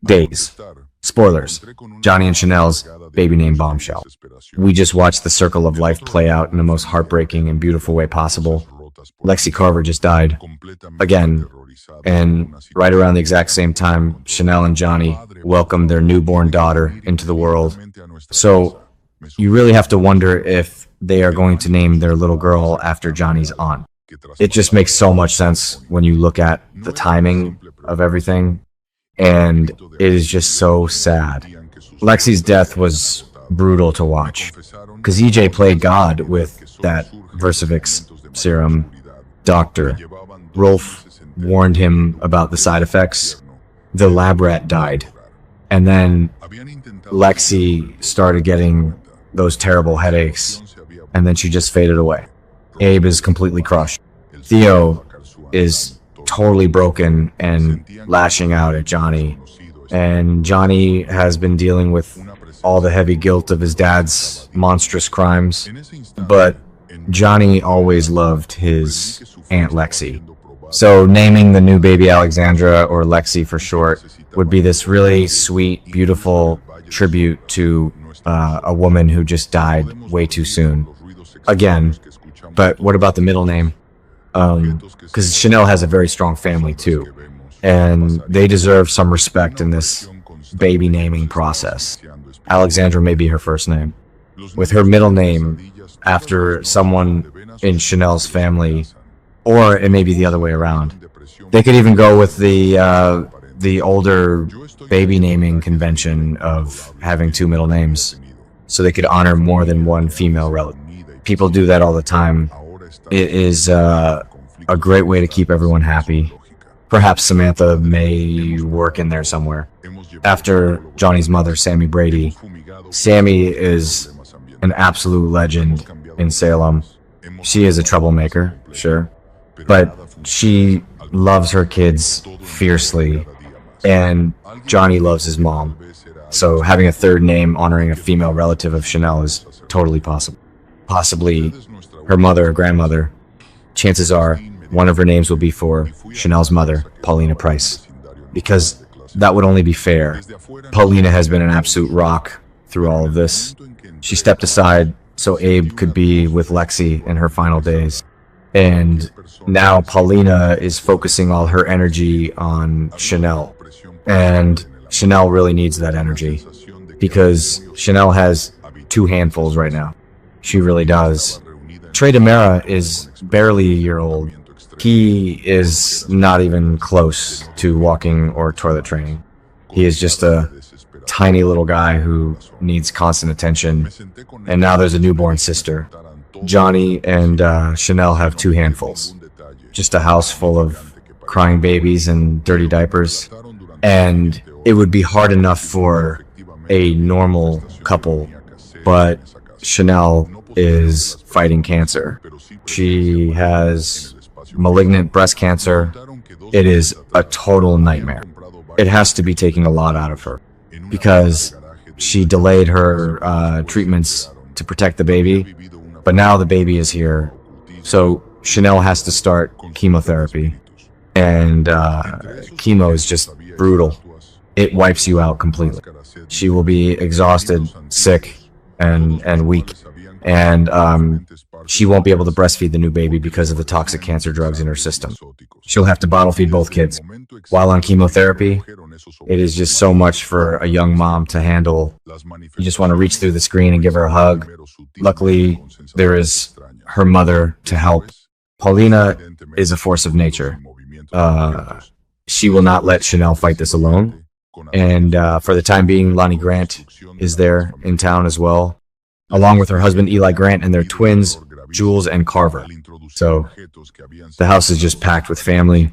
Days. Spoilers. Johnny and Chanel's baby named Bombshell. We just watched the circle of life play out in the most heartbreaking and beautiful way possible. Lexi Carver just died. Again. And right around the exact same time, Chanel and Johnny welcomed their newborn daughter into the world. So you really have to wonder if they are going to name their little girl after Johnny's aunt. It just makes so much sense when you look at the timing of everything, and it is just so sad. Lexi's death was brutal to watch, because EJ played God with that Versavix serum. Doctor Rolf warned him about the side effects. The lab rat died, and then Lexi started getting those terrible headaches, and then she just faded away. Abe is completely crushed. Theo is totally broken and lashing out at Johnny, and Johnny has been dealing with all the heavy guilt of his dad's monstrous crimes, but Johnny always loved his Aunt Lexie. So naming the new baby Alexandra, or Lexi for short, would be this really sweet, beautiful tribute to a woman who just died way too soon. Again, but what about the middle name? Because Chanel has a very strong family too, and they deserve some respect in this baby naming process. Alexandra may be her first name, with her middle name after someone in Chanel's family, or it may be the other way around. They could even go with the older baby naming convention of having two middle names, so they could honor more than one female relative. People do that all the time. It is a great way to keep everyone happy. Perhaps Samantha may work in there somewhere. After Johnny's mother, Sammy Brady, Sammy is an absolute legend in Salem. She is a troublemaker, sure, but she loves her kids fiercely, and Johnny loves his mom. So having a third name honoring a female relative of Chanel is totally possible. Possibly her mother or grandmother. Chances are one of her names will be for Chanel's mother, Paulina Price, because that would only be fair. Paulina has been an absolute rock through all of this. She stepped aside so Abe could be with Lexi in her final days. And now Paulina is focusing all her energy on Chanel. And Chanel really needs that energy, because Chanel has two handfuls right now. She really does. DiMera is barely a year old. He is not even close to walking or toilet training. He is just a tiny little guy who needs constant attention. And now there's a newborn sister. Johnny and Chanel have two handfuls. Just a house full of crying babies and dirty diapers. And it would be hard enough for a normal couple, but Chanel is fighting cancer. She has malignant breast cancer. It is a total nightmare. It has to be taking a lot out of her, because she delayed her treatments to protect the baby, but now the baby is here. So Chanel has to start chemotherapy, and chemo is just brutal. It wipes you out completely. She will be exhausted, sick, and weak. And she won't be able to breastfeed the new baby because of the toxic cancer drugs in her system. She'll have to bottle feed both kids. While on chemotherapy, it is just so much for a young mom to handle. You just want to reach through the screen and give her a hug. Luckily, there is her mother to help. Paulina is a force of nature. She will not let Chanel fight this alone. And for the time being, Lonnie Grant is there in town as well, along with her husband Eli Grant and their twins, Jules and Carver. So the house is just packed with family.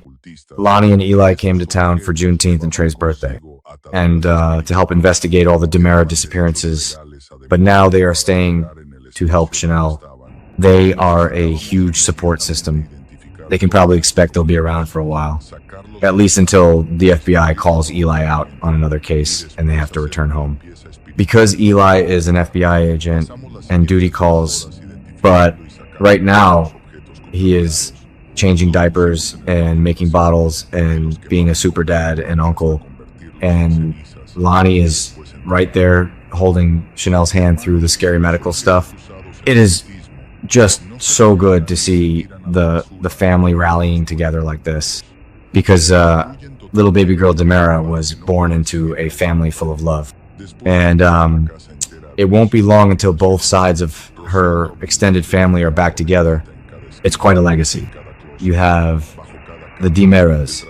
Lonnie and Eli came to town for Juneteenth and Trey's birthday, and to help investigate all the DiMera disappearances. But now they are staying to help Chanel. They are a huge support system. They can probably expect they'll be around for a while, at least until the FBI calls Eli out on another case and they have to return home. Because Eli is an FBI agent and duty calls, but right now he is changing diapers and making bottles and being a super dad and uncle and Lonnie is right there holding Chanel's hand through the scary medical stuff. It is just so good to see the family rallying together like this, because little baby girl DiMera was born into a family full of love, and it won't be long until both sides of her extended family are back together. It's quite a legacy. You have the DiMeras,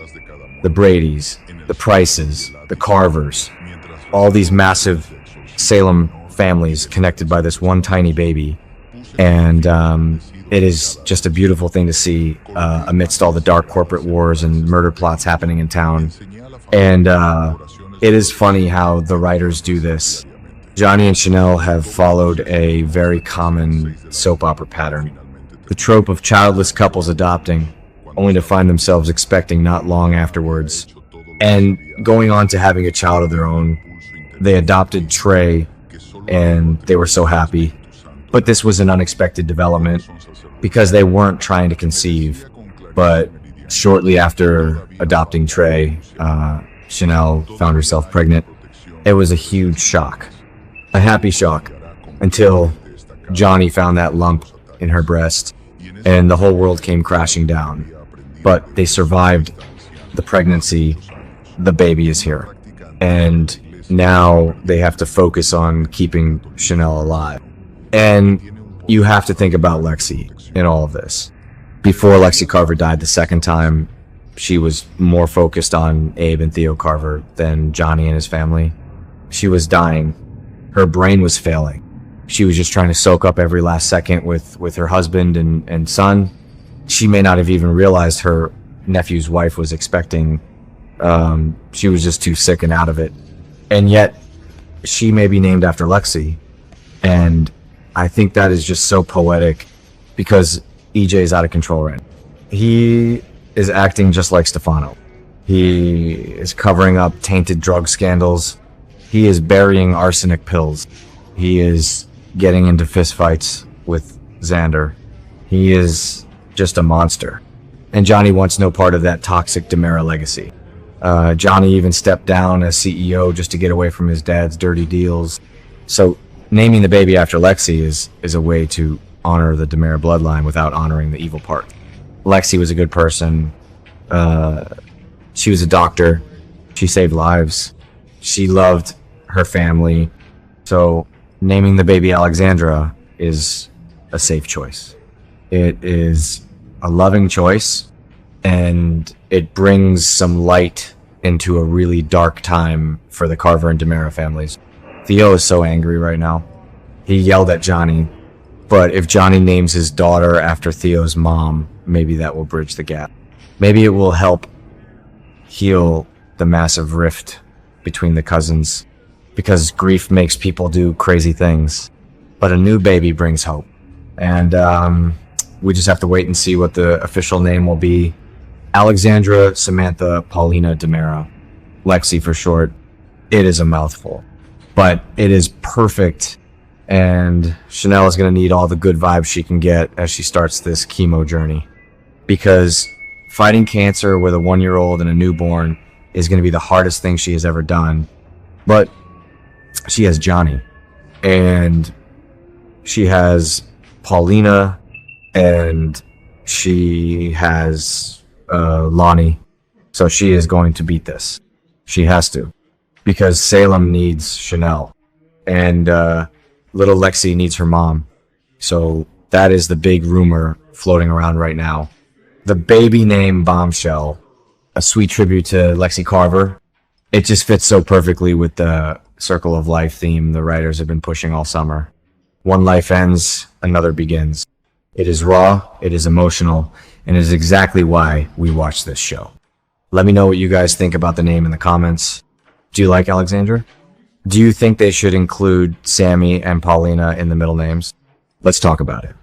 the Bradys, the Prices, the Carvers, all these massive Salem families connected by this one tiny baby. And it is just a beautiful thing to see amidst all the dark corporate wars and murder plots happening in town. And it is funny how the writers do this. Johnny and Chanel have followed a very common soap opera pattern. The trope of childless couples adopting, only to find themselves expecting not long afterwards, and going on to having a child of their own. They adopted Trey, and they were so happy. But this was an unexpected development, because they weren't trying to conceive. But shortly after adopting Trey, Chanel found herself pregnant. It was a huge shock. A happy shock, until Johnny found that lump in her breast, and the whole world came crashing down. But they survived the pregnancy. The baby is here, and now they have to focus on keeping Chanel alive. And you have to think about Lexi in all of this. Before Lexi Carver died the second time, she was more focused on Abe and Theo Carver than Johnny and his family. She was dying. Her brain was failing. She was just trying to soak up every last second with her husband and son. She may not have even realized her nephew's wife was expecting. She was just too sick and out of it. And yet, she may be named after Lexi. And I think that is just so poetic, because EJ is out of control right now. He is acting just like Stefano. He is covering up tainted drug scandals. He is burying arsenic pills. He is getting into fistfights with Xander. He is just a monster. And Johnny wants no part of that toxic DiMera legacy. Johnny even stepped down as CEO just to get away from his dad's dirty deals. So naming the baby after Lexi is a way to honor the DiMera bloodline without honoring the evil part. Lexi was a good person. She was a doctor. She saved lives. She loved her family. So naming the baby Alexandra is a safe choice. It is a loving choice, and it brings some light into a really dark time for the Carver and DiMera families. Theo is so angry right now. He yelled at Johnny, but if Johnny names his daughter after Theo's mom, maybe that will bridge the gap. Maybe it will help heal the massive rift between the cousins, because grief makes people do crazy things. But a new baby brings hope. And we just have to wait and see what the official name will be. Alexandra Samantha Paulina DiMera. Lexi for short. It is a mouthful, but it is perfect. And Chanel is going to need all the good vibes she can get as she starts this chemo journey, because fighting cancer with a 1-year-old and a newborn is going to be the hardest thing she has ever done. But she has Johnny, and she has Paulina, and she has Lonnie. So she is going to beat this. She has to, because Salem needs Chanel, and little Lexi needs her mom. So that is the big rumor floating around right now. The baby name Bombshell, a sweet tribute to Lexi Carver. It just fits so perfectly with the circle of life theme the writers have been pushing all summer. One life ends, another begins. It is raw, it is emotional, and it is exactly why we watch this show. Let me know what you guys think about the name in the comments. Do you like Alexandra? Do you think they should include Sammy and Paulina in the middle names? Let's talk about it.